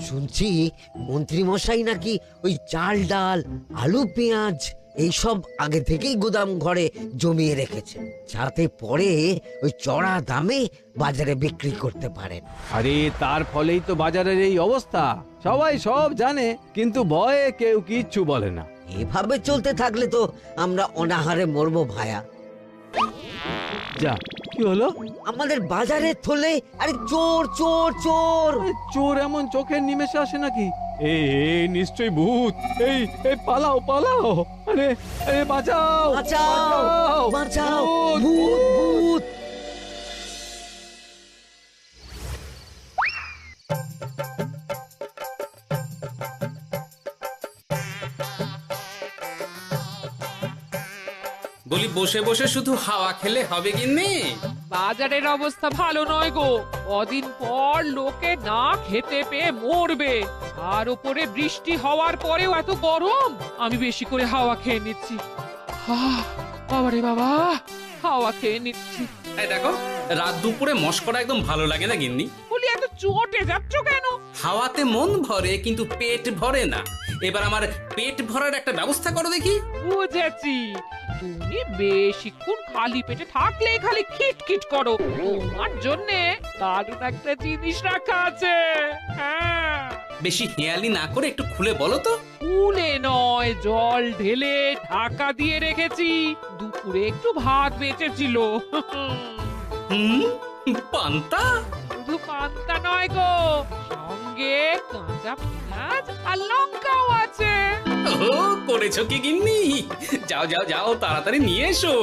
শুনছি মন্ত্রী মশাই নাকি ওই চাল ডাল আলু পেঁয়াজ এইসব আগে থেকেই গোদাম ঘরে জমিয়ে রেখেছেন, যাতে পরে ওই চড়া দামে বাজারে বিক্রি করতে পারেন। আরে তার ফলেই তো বাজারের এই অবস্থা। সবাই সব জানে, কিন্তু ভয়ে কেউ কিচ্ছু বলে না। এভাবে চলতে থাকলে তো আমরা অনাহারে মরবো ভায়া। যা, কি হলো? আমাদের বাজারে থলে আরে চোর চোর চোর। আরে, চোর এমন চোখের নিমেষে আসে নাকি? এই নিশ্চয়ই ভূত। এই পালাও পালাও। আরে আরে বাঁচাও বাঁচাও বাঁচাও, ভূত ভূত। বলি বসে বসে শুধু হাওয়া খেলে হবে গিন্নি? বাজারের অবস্থা ভালো নয় গো। কদিন পর লোকে না খেতে পেয়ে মরবে। আর উপরে বৃষ্টি হওয়ার পরেও এত গরম। আমি বেশি করে হাওয়া খেয়ে নিচ্ছি। বাবারে বাবা, হাওয়া খেয়ে নিচ্ছি। এই দেখো, রাত দুপুরে মস্করা একদম ভালো লাগে না গিন্নি। বলি এত চটে যাচ্ছ কেন? হাওয়াতে মন ভরে কিন্তু পেট ভরে না। এবার আমার পেট ভরার একটা ব্যবস্থা করো দেখি। বুঝেছি, তুমি বেশিক্ষণ খালি পেটে থাকলে খালি খিটখিট করো। তোমার জন্য দারুণ একটা জিনিস রাখা আছে। হ্যাঁ, বেশি হেয়ালি না করে একটু খুলে বলো তো। ফুলে নয়, জল ঢেলে ঢাকা দিয়ে রেখেছি। দুপুরে একটু ভাত বেঁচেছিল। হুম, পান্তা? শুধু পান্তা নয় গো, সঙ্গে কাঁচা পেঁয়াজ আর লঙ্কাও আছে। ও, করেছো কি গিন্নি? যাও যাও যাও, তাড়াতাড়ি নিয়ে এসো।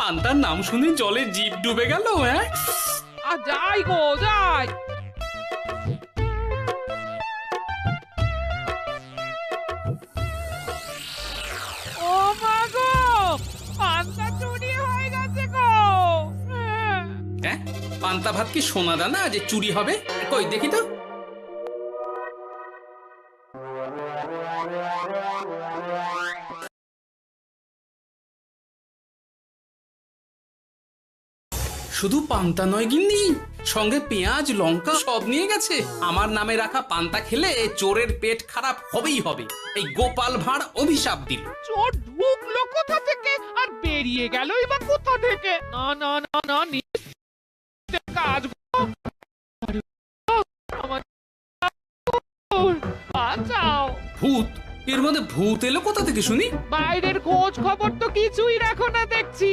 পান্তার নাম শুনে জলে জিভ ডুবে গেল। হ্যাঁ, আর যাই গো যাই। ও মা গো, পান্তা চুরি হয়ে গেছে গো। হ্যাঁ, পান্তা ভাত কি সোনা দানা যে চুরি হবে? কই দেখি তো। শুধু পান্তা নয় গিন্নি, সঙ্গে পেঁয়াজ লঙ্কা সব নিয়ে গেছে। আমার নামে রাখা পান্তা খেলে চোরের পেট খারাপ হবেই হবে। এই গোপাল ভাঁড় অভিশাপ দিল। চোর ঢুকলো কোথা থেকে আর বেরিয়ে গেলই বা কোথা থেকে? না না না না, নিশ্চয় কাজ গো। আরে, আমার বাঁচাও। ভূত? এর মধ্যে ভূত এলো কোথা থেকে শুনি? বাইরের খোঁজ খবর তো কিছুই রাখো না দেখছি।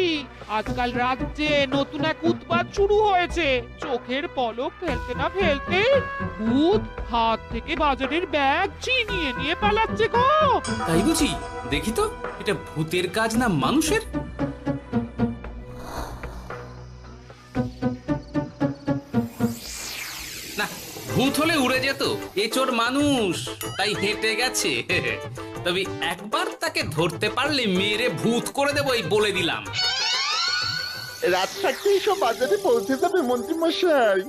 আজকাল রাজ্যে নতুন এক উৎপাত শুরু হয়েছে। চোখের পলক ফেলতে না ফেলতে ভূত হাত থেকে বাজারের ব্যাগ ছিনিয়ে নিয়ে পালাচ্ছে গো। তাই বুঝি? দেখি তো, এটা ভূতের কাজ না মানুষের? না, ভূত হলে উড়ে যেত। এ চোর মানুষ, তাই হেঁটে গেছে। তবে একবার তাকে ধরতে পারলে মেরে ভূত করে দেবো, এই বলে দিলাম। রাত থাকতেই সব বাজারে পৌঁছে যাবে মন্ত্রী মশাই।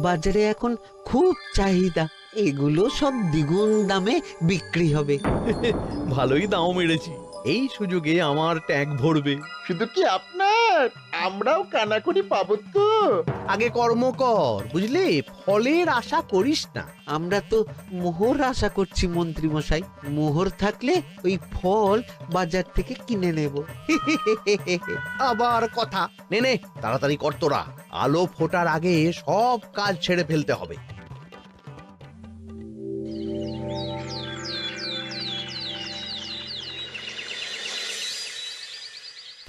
বাজারে এখন খুব চাহিদা, এগুলো সব দ্বিগুণ দামে বিক্রি হবে। ভালোই দাও মেরেছি, এই সুযোগে আমার ট্যাঙ্ক ভরবে। শুধু কি আপনার, আমরাও কানাকড়ি পাবো তো। আগে কর্ম কর, বুঝলি? ফলের আশা করিস না। আমরা তো মোহর আশা করছি মন্ত্রী মশাই। মোহর থাকলে ওই ফল বাজার থেকে কিনে নেব। আবার কথা, নে নে তাড়াতাড়ি কর তোরা, আলো ফোটার আগে সব কাজ ছেড়ে ফেলতে হবে।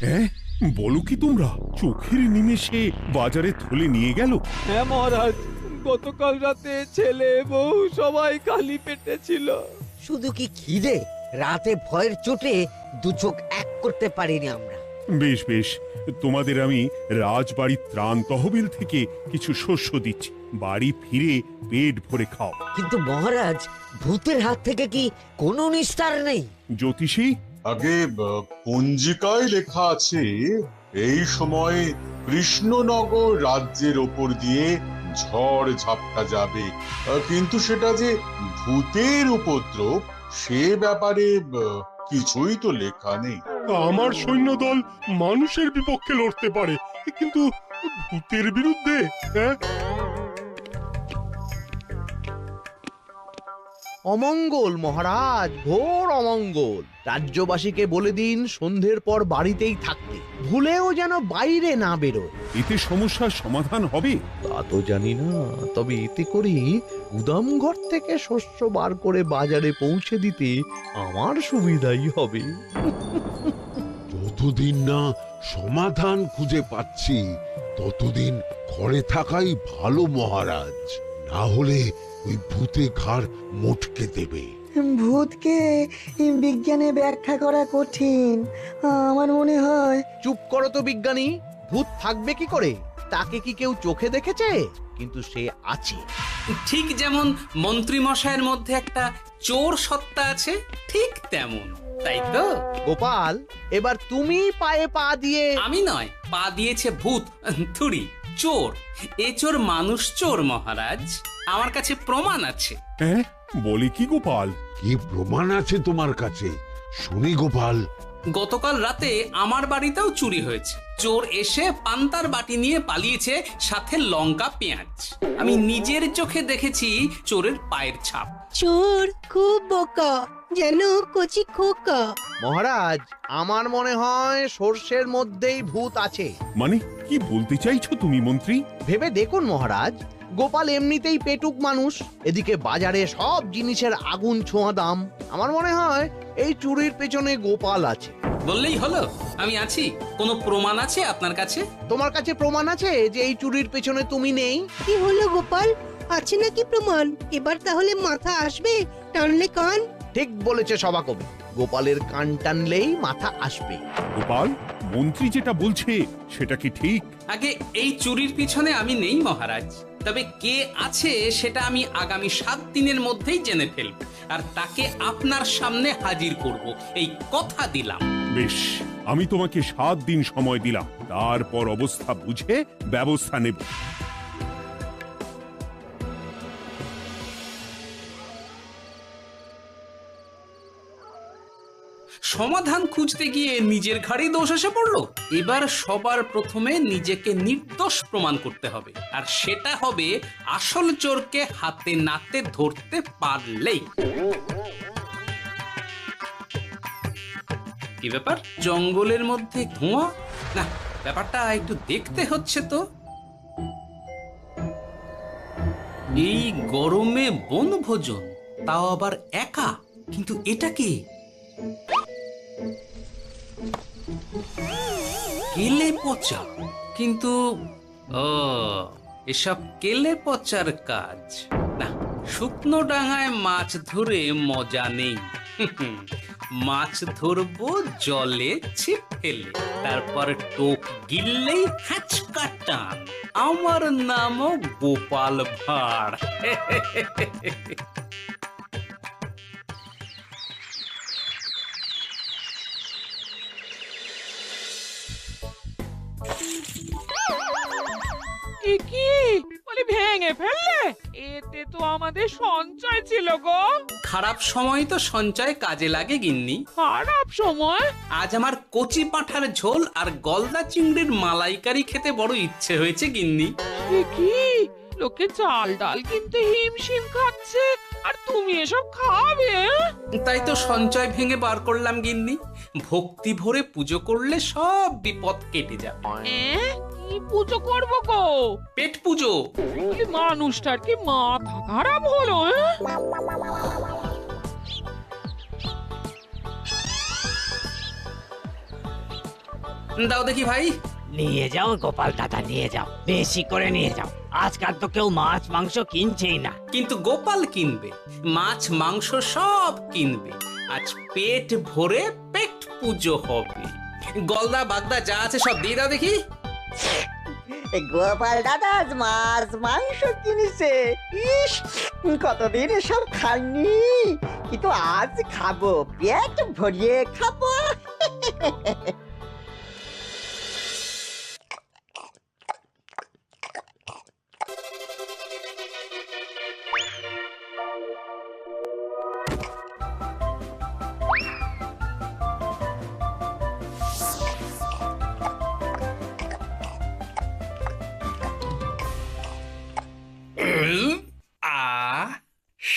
হ্যাঁ, বলো কি তোমরা? চোখের নিমেষে বাজারে থলে নিয়ে গেল? হ্যাঁ মহারাজ, গতকাল রাতে ছেলে বউ সবাই খালি পেটে ছিল। শুধু কি খিদে, রাতে ভয়ের চোটে দু চোখ এক করতে পারিনি আমরা। বেশ বেশ, তোমাদের আমি রাজবাড়ির ত্রাণ তহবিল থেকে কিছু শস্য দিচ্ছি। বাড়ি ফিরে পেট ভরে খাও। কিন্তু মহারাজ, ভূতের হাত থেকে কি কোনো নিস্তার নেই? জ্যোতিষী, আগে পঞ্জিকায় লেখা আছে এই সময় কৃষ্ণনগর রাজ্যের ওপর দিয়ে ঝড় ঝাপটা যাবে, কিন্তু সেটা যে ভূতের উপদ্রব সে ব্যাপারে কিছুই তো লেখা নেই। আমার সৈন্যদল মানুষের বিপক্ষে লড়তে পারে, কিন্তু ভূতের বিরুদ্ধে? হ্যাঁ, অমঙ্গল মহারাজ, ঘোর অমঙ্গল। রাজ্যবাসীকে বলে দিন সন্ধ্যের পর বাড়িতেই থাকতে, ভুলেও যেন বাইরে না বেরোয়। এতে সমস্যার সমাধান হবে? তা তো জানি না, তবে এতে করে গুদামঘর থেকে শস্য বার করে বাজারে পৌঁছে দিতে আমার সুবিধাই হবে। যতদিন না সমাধান খুঁজে পাচ্ছি ততদিন ঘরে থাকাই ভালো মহারাজ, না হলে ওই ভূতে ঘাড় মোটকে দেবে। ভূতকে বিজ্ঞানে ব্যাখ্যা করা কঠিন, আমার মনে হয়। চুপ করো তো বিজ্ঞানী, ভূত থাকবে কি করে? তাকে কি কেউ চোখে দেখেছে? কিন্তু সে আছে। ঠিক যেমন মন্ত্রী মশাইয়ের মধ্যে একটা চোর সত্তা আছে, ঠিক তেমন, তাই তো? গোপাল, এবার তুমি পায়ে পা দিয়ে। আমি নয়, পা দিয়েছে ভূত, থুড়ি চোর। এ চোর মানুষ চোর মহারাজ, আমার কাছে প্রমাণ আছে। হ্যাঁ, বলে কি গোপাল? কি প্রমাণ আছে তোমার কাছে? শুনি গোপাল। গতকাল রাতে আমার বাড়িতেও চুরি হয়েছে। চোর এসে পান্তার বাটি নিয়ে পালিয়েছে, সাথে লঙ্কা পেঁয়াজ। আমি নিজের চোখে দেখেছি চোরের পায়ের ছাপ। চোর খুব বোকা, যেন কচি খোকা। মহারাজ, আমার মনে হয় সর্ষের মধ্যেই ভূত আছে। মানে কি বলতে চাইছো তুমি মন্ত্রী? ভেবে দেখুন মহারাজ, গোপাল এমনিতেই পেটুক মানুষ, এদিকে বাজারে সব জিনিসের আগুন ছোঁয়া দাম। আমার মনে হয় এই চুরির পেছনে গোপাল আছে। বললেই হলো আমি আছি। কোনো প্রমাণ আছে আপনার কাছে? তোমার কাছে প্রমাণ আছে যে এই চুরির পেছনে তুমি নেই? কি হলো গোপাল, আছে নাকি প্রমাণ? এবার তাহলে মাথা আসবে, টানলে কান। ঠিক বলেছে সভাকবি, গোপালের কান টানলেই মাথা আসবে। গোপাল, মন্ত্রী যেটা বলছে সেটা কি ঠিক? আগে এই চুরির পিছনে আমি নেই মহারাজ, তবে কে আছে সেটা আমি আগামী 7 দিনের মধ্যেই জেনে ফেলব, আর তাকে আপনার সামনে হাজির করব, এই কথা দিলাম। বেশ, আমি তোমাকে 7 দিন সময় দিলাম, তারপর অবস্থা বুঝে ব্যবস্থা নেব। সমাধান খুঁজতে গিয়ে নিজের ঘাড়েই দোষ এসে পড়লো। এবার সবার প্রথমে নিজেকে নির্দোষ প্রমাণ করতে হবে, আর সেটা হবে আসল চোরকে হাতে নাতে ধরতে পারলেই। কি ব্যাপার, জঙ্গলের মধ্যে ধোঁয়া? না, ব্যাপারটা একটু দেখতে হচ্ছে তো। এই গরমে বনভোজন, তাও আবার একা, কিন্তু এটা কি? কেলে পচা, কিন্তু এসব কেলে পচার কাজ না। শুকনো ডাঙায় মাছ ধরে মজা নেই। মাছ ধরবো জলে ছিপ ফেলে, তারপর টোপ গিললেই হ্যাচকা টান। আমার নামও গোপাল ভাঁড়। কি বলি, ভেঙে ফেললে? এতে তো আমাদের সঞ্চয় ছিল গো। খারাপ সময় তো সঞ্চয় কাজে লাগে গিন্নি। খারাপ সময়? আজ আমার কচি পাঁঠার ঝোল আর গলদা চিংড়ির মালাইকারি খেতে বড় ইচ্ছে হয়েছে গিন্নি। কি লোকে চাল ডাল কিনতে হিমশিম খাচ্ছে, আর তুমি এসব খাবে? তাই তো সঞ্চয় ভেঙে বার করলাম গিন্নি। ভক্তি ভরে পুজো করলে সব বিপদ কেটে যাবে। কি পুজো করবো গো? পেট পুজো। মানুষটার কি মাথা খারাপ হলো? দাও দেখি ভাই। নিয়ে যাও গোপাল দাদা, নিয়ে যাও, বেশি করে নিয়ে যাও। আজকাল তো কেউ মাছ মাংস কিনছেই না। কিন্তু গোপাল কিনবে, মাছ মাংস সব কিনবে। আজ পেট ভরে পেট পুজো হবে। গলদা বাগদা যা আছে সব দিয়ে দাও দেখি। গোপাল দাদা মাছ মাংস কিনেছে, ইস কতদিন এসব খাইনি, কিন্তু আজ খাবো, পেট ভরিয়ে খাবো।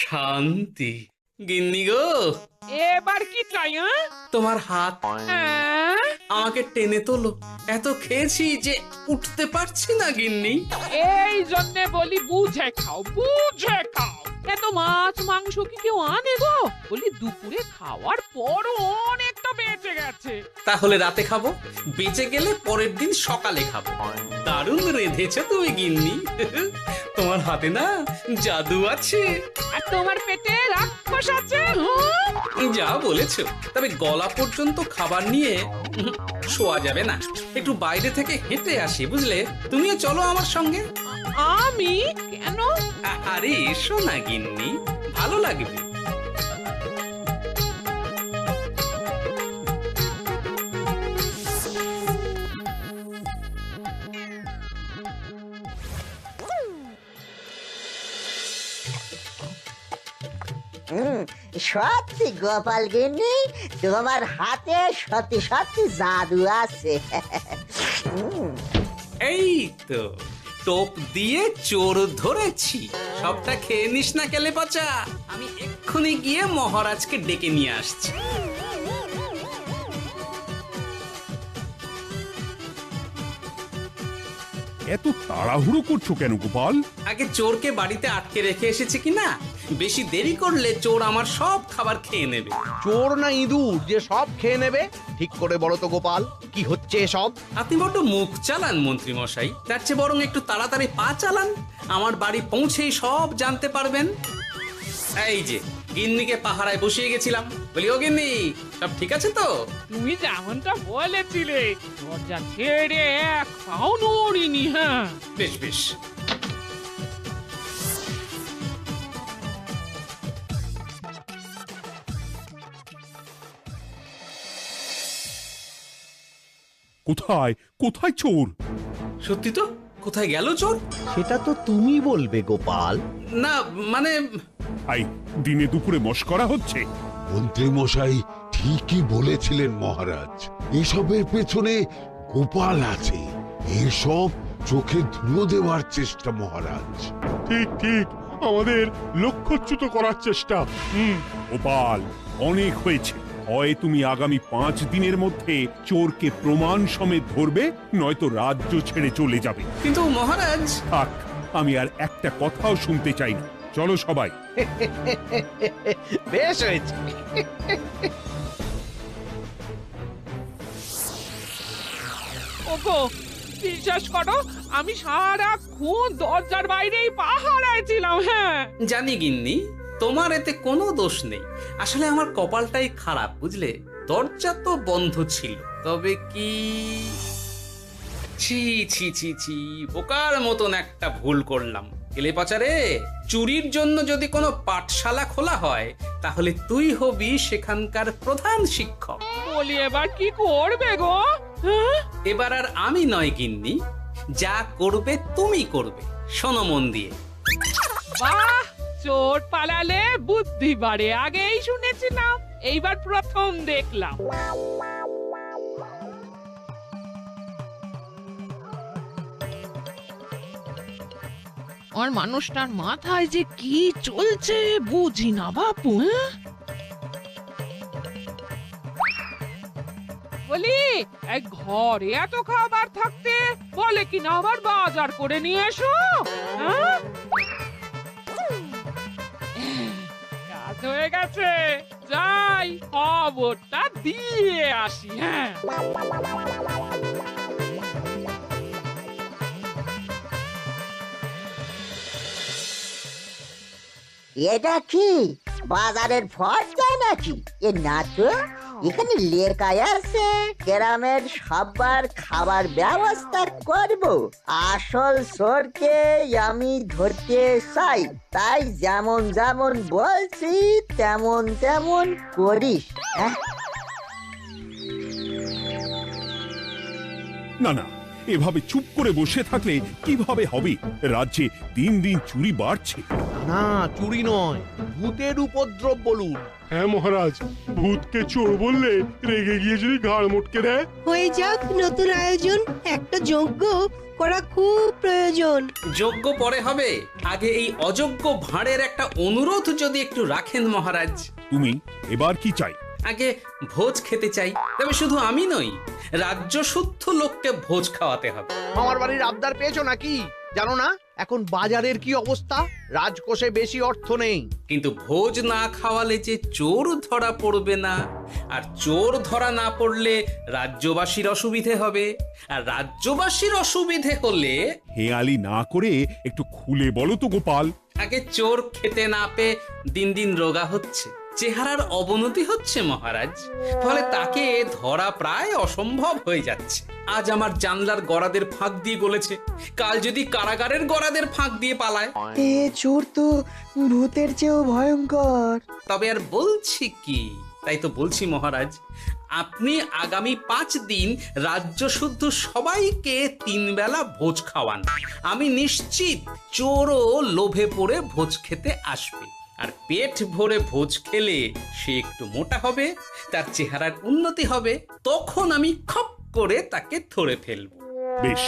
শান্তি। গিন্নি গো, এবার কি চাই? তোমার হাত হ্যাঁ? আমাকে টেনে তোলো। এত খেয়েছি যে উঠতে পারছি না গিন্নি। এই জন্যে বলি বুঝে খাও, বুঝে খাও। এত মাছ মাংস কি কেউ আনে গো? বলি দুপুরে খাওয়ার পরও অনেকটা বেঁচে গেছে। তাহলে রাতে খাবো, বেঁচে গেলে পরের দিন সকালে খাবো। দারুণ রেঁধেছো তুমি গিন্নি। তোমার হাতে না জাদু আছে। আর তোমার পেটে রাক্ষস আছে। যা বলেছো, তবে গলা পর্যন্ত খাবার নিয়ে শোয়া যাবে না। একটু বাইরে থেকে হেঁটে আসি, বুঝলে? তুমিও চলো আমার সঙ্গে। আমি কেন? আরে এসো না গিন্নি, ভালো লাগবে। সত্যি গোপাল গিন্নি, তোমার হাতে সত্যি সত্যি জাদু আছে। এই তো টোপ দিয়ে চোর ধরেছি। সবটা খেয়ে নিস না কেলে পচা। আমি এক্ষুনি গিয়ে মহারাজকে ডেকে নিয়ে আসছি। এত তাড়াহুড়ো করছো কেন গোপাল? আগে চোরকে বাড়িতে আটকে রেখে এসেছে কিনা, বেশি দেরি করলে চোর আমার সব খাবার খেয়ে নেবে। চোর না ইঁদুর যে সব খেয়ে নেবে? ঠিক করে বলো তো গোপাল, কি হচ্ছে এসব? আপনি বড্ড মুখ চালান মন্ত্রী মশাই, তার চেয়ে বরং একটু তাড়াতাড়ি পা চালান। আমার বাড়ি পৌঁছেই সব জানতে পারবেন। এই যে গিন্নিকে পাহারায় বসিয়ে গেছিলাম, বলি ও গিন্নি, সব ঠিক আছে তো? তুমি যেমনটা বলেছিলে, দরজা ছেড়ে এক পাও নড়িনি। হ্যাঁ, বেশ বেশ। কোথায় কোথায় চোর? সত্যি তো, কোথায় গেল চোর? সেটা তো তুমি বলবে গোপাল। না মানে আই দিনে দুপুরে মশকরা হচ্ছে। মন্ত্রী মশাই ঠিকই বলেছিলেন মহারাজ, এসবের পেছনে গোপাল আছে। এসব চোখে ধুলো দেওয়ার চেষ্টা মহারাজ। ঠিক ঠিক, আমাদের লক্ষ্যচ্যুত করার চেষ্টা। গোপাল, অনেক হয়েছে। হয় তুমি আগামী 5 দিনের মধ্যে চোরকে প্রমাণ সমেত ধরবে, নয়তো রাজ্য ছেড়ে চলে যাবে। কিন্তু মহারাজ। থাক, আমি আর একটা কথাও শুনতে চাই না। চলো সবাই। বেশ হয়েছে। ওগো, বিশ্বাস করো, আমি সারাক্ষণ দরজার বাইরেই পাহারায় ছিলাম। হ্যাঁ, জানি গিন্নি, তোমার এতে কোনো দোষ নেই। আসলে আমার কপালটাই খারাপ, বুঝলে? দরজা তো বন্ধ ছিল, তবে কি ছি ছি ছি ছি, বোকার মতন একটা ভুল করলাম। এলে পাচারে, চুরির জন্য যদি কোনো পাঠশালা খোলা হয়, তাহলে তুই হবি সেখানকার প্রধান শিক্ষক। বলি এবার কি করবে গো? হ্যাঁ? এবার আর আমি নয় গিন্নি, যা করবে তুমি করবে। শোনো মন দিয়ে। বাহ, চোর পালালে বুদ্ধি বাড়ে, আগেই শুনেছিলাম, এইবার প্রথম দেখলাম। আর মানুষটার মাথায় যে কি চলছে বুঝি না বাপু। বলি, এক ঘরে এত খাবার থাকতে বলে কি না আবার বাজার করে নিয়ে এসো। হ্যাঁ, কাজ হয়ে গেছে, যাই খবরটা দিয়ে আসি। হ্যাঁ, এটা কি বাজারের ফর্দা নাকি? এ না তো, এখানে লেখা আছে গ্রামের সবার খাবার ব্যবস্থা করব। আসল চোরকে আমি ধরতে চাই, তাই যেমন যেমন বলছি তেমন তেমন করিস। না না, এভাবে চুপ করে বসে থাকলে কিভাবে হবে? রাজ্যে দিন দিন চুরি বাড়ছে। না চুরি নয়, ভূতের উপদ্রব বলুন। হ্যাঁ মহারাজ, ভূতকে চোর বললে রেগে গিয়ে যদি ঘাড় মোটকে দেয়। হয়ে যাক নতুন আয়োজন, একটা যজ্ঞ করা খুব প্রয়োজন। যোগ্য পরে হবে, আগে এই অযোগ্য ভাঁড়ের একটা অনুরোধ যদি একটু রাখেন মহারাজ। তুমি এবার কি চাই? আগে ভোজ খেতে চাই, তবে শুধু আমি নই, রাজ্য শুদ্ধ লোককে ভোজ খাওয়াতে হবে। আমার বাড়ির আবদার পেয়েছো নাকি? জানো না এখন বাজারের কি অবস্থা? রাজকোষে বেশি অর্থ নেই। কিন্তু ভোজ না খাওয়ালে যে চোর ধরা পড়বে না, আর চোর ধরা না পড়লে রাজ্যবাসীর অসুবিধে হবে, আর রাজ্যবাসীর অসুবিধে হলে হেয়ালি না করে একটু খুলে বলো তো গোপাল। আগে চোর খেতে না পেয়ে দিন দিন রোগা হচ্ছে, চেহারার অবনতি হচ্ছে মহারাজ, ফলে তাকে ধরা প্রায় অসম্ভব হয়ে যাচ্ছে। আজ আমার জানলার গড়াদের ফাঁক দিয়ে গলেছে, কাল যদি কারাগারের গড়াদের ফাঁক দিয়ে পালায়। এ চোর তো ভূতের চেয়েও ভয়ঙ্কর। তবে আর বলছি কি, তাই তো বলছি মহারাজ, আপনি আগামী 5 দিন রাজ্য শুদ্ধ সবাইকে 3 বেলা ভোজ খাওয়ান। আমি নিশ্চিত চোরও লোভে পড়ে ভোজ খেতে আসবে, আর পেট ভরে ভোজ খেলে সে একটু মোটা হবে, তার চেহারার উন্নতি হবে, তখন আমি খপ করে তাকে ধরে ফেলবো। বেশ,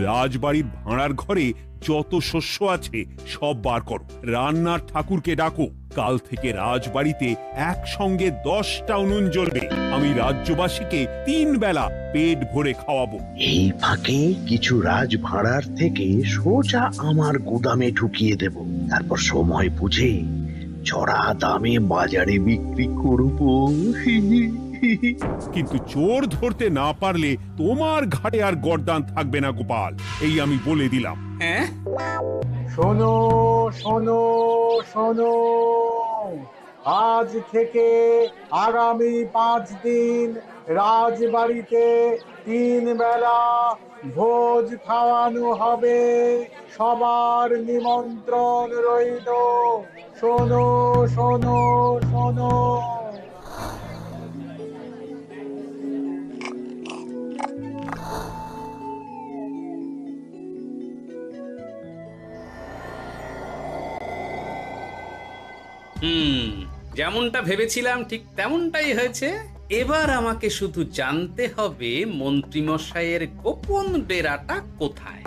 রাজবাড়ির ভাঁড়ার ঘরে যত শস্য আছে সব বার করো, রান্নার ঠাকুরকে ডাকো। কাল থেকে রাজবাড়িতে একসঙ্গে 10টা উনুন জ্বলবে। আমি রাজ্যবাসীকে 3 বেলা পেট ভরে খাওয়াবো। এই ফাঁকে কিছু রাজভাড়ার থেকে সোজা আমার গুদামে ঢুকিয়ে দেব, তারপর সময় বুঝে চড়া দামে বাজারে বিক্রি করব। কিন্তু চোর ধরতে না পারলে তোমার ঘাটে আর গর্দান থাকবে না গোপাল, এই আমি বলে দিলাম। হ্যাঁ, শোনো শোনো শোনো, আজ থেকে আগামী 5 দিন রাজবাড়িতে 3 বেলা ভোজ খাওয়ানো হবে, সবার নিমন্ত্রণ রইল। শোনো শোনো শোনো। যেমনটা ভেবেছিলাম ঠিক তেমনটাই হয়েছে। এবার আমাকে শুধু জানতে হবে মন্ত্রীমশাইয়ের গোপন ডেরাটা কোথায়।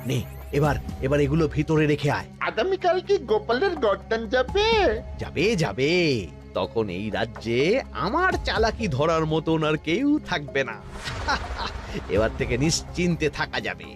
নে এবার এবার এগুলো ভিতরে রেখে আয়। আগামীকাল কি গোপালের গর্দান যাবে? যাবে যাবে, তখন এই রাজ্যে আমার চালাকি ধরার মতন আর কেউ থাকবে না। এবার থেকে নিশ্চিন্তে থাকা যাবে।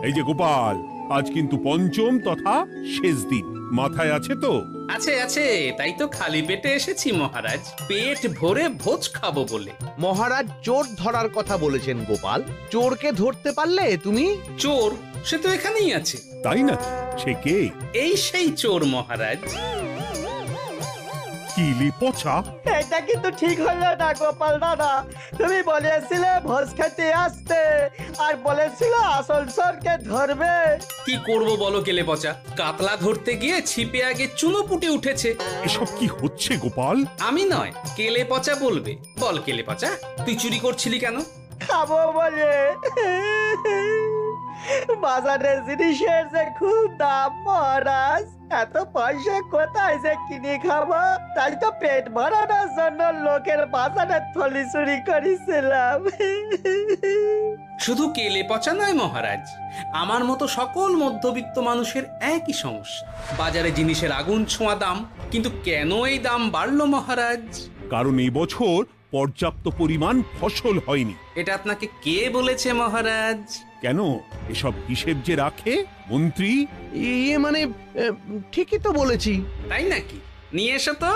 এই যে গোপাল, আজ কিন্তু পঞ্চম তথা শেষ দিন, মাথায় আছে তো? আছে আছে, তাই তো খালি পেটে এসেছি মহারাজ, পেট ভরে ভোজ খাবো বলে। মহারাজ চোর ধরার কথা বলেছেন গোপাল, চোরকে ধরতে পারলে তুমি? চোর সে তো এখানেই আছে। তাই না? সে কে? এই সেই চোর মহারাজ। কিলি পচা, এটা কিন্তু ঠিক হলো না গোপাল দাদা। তুমি বলেছিলে ভোজ খেতে আসতে, আর বলেছিলে আসল চোরকে ধরবে। কি করব বলো কেলে পচা, কাতলা ধরতে গিয়ে ছিপে আগে চুনোপুটি উঠেছে। এসব কি হচ্ছে গোপাল? আমি নয়, কেলে পচা বলবে। বল কেলে পচা, তুই চুরি করছিলি কেন? খাবো বলে। বাজারের জিনিসের যে খুব দাম মহারাজ, এত পয়সা কোথায় যে কিনে খাবো, তাই তো পেট ভরানোর জন্য লোকের বাজারে থলি চুরি করেছিলাম। শুধু কেলে পচা নয় মহারাজ, আমার মতো সকল মধ্যবিত্ত মানুষের একই সমস্যা। বাজারে জিনিসের আগুন ছোঁয়া দাম, কিন্তু কেন এই দাম বাড়লো মহারাজ? কারণ এই বছর পর্যাপ্ত পরিমাণ ফসল হয়নি। এটা আপনাকে কে বলেছে মহারাজ? কেন, এসব হিসেব যে রাখে মন্ত্রী। ইয়ে মানে ঠিকই তো বলেছি। তাই নাকি? নিয়ে এসো তো।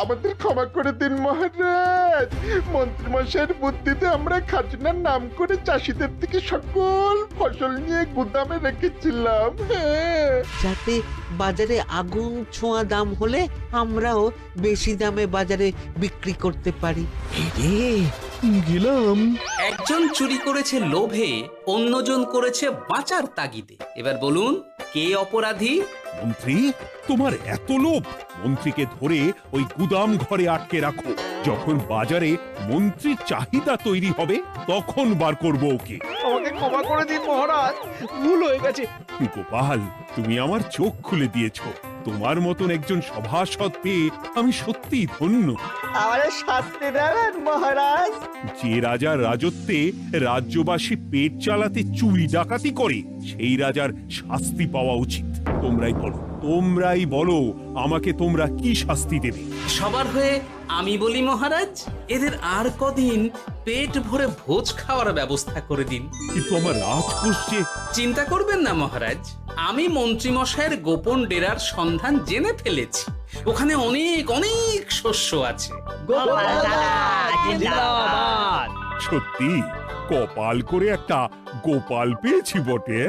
আমাদের ক্ষমা করে দিন মহারাজ, মন্ত্রীমশাইয়ের বুদ্ধিতে আমরা খাজনার নাম করে চাষিদের থেকে সকল ফসল নিয়ে গুদামে রেখেছিলাম, যাতে বাজারে আগুন ছোঁয়া দাম হলে আমরাও বেশি দামে বাজারে বিক্রি করতে পারি। রে গেলাম। একজন চুরি করেছে লোভে, অন্যজন করেছে বাঁচার তাগিদে। এবার বলুন কে অপরাধী? মন্ত্রী, তোমার এত লোভ! মন্ত্রীকে ধরে ওই গুদাম ঘরে আটকে রাখো। যখন বাজারে মন্ত্রীর চাহিদা তৈরি হবে তখন বার করবো ওকে। আমাকে ক্ষমা করে দিন মহারাজ, ভুল হয়ে গেছে। গোপাল, তুমি আমার চোখ খুলে দিয়েছো। তোমার মতন একজন সভাসদ পেয়ে আমি সত্যিই ধন্য। আমারে শাস্তি দেবেন মহারাজ? যে রাজার রাজত্বে রাজ্যবাসী পেট চালাতে চুরি ডাকাতি করে সেই রাজার শাস্তি পাওয়া উচিত। তোমরাই বলো আমাকে তোমরা কি শাস্তি দেবে? সবার হয়ে আমি বলি মহারাজ, এদের আর কদিন পেট ভরে ভোজ খাওয়ার ব্যবস্থা করে দিন। কিন্তু আমার রাজকোষ যে... চিন্তা করবেন না মহারাজ, আমি মন্ত্রীমশাইয়ের গোপন ডেরার সন্ধান জেনে ফেলেছি। ওখানে অনেক অনেক শস্য আছে। সত্যি কপাল করে একটা গোপাল পেয়েছি বটে।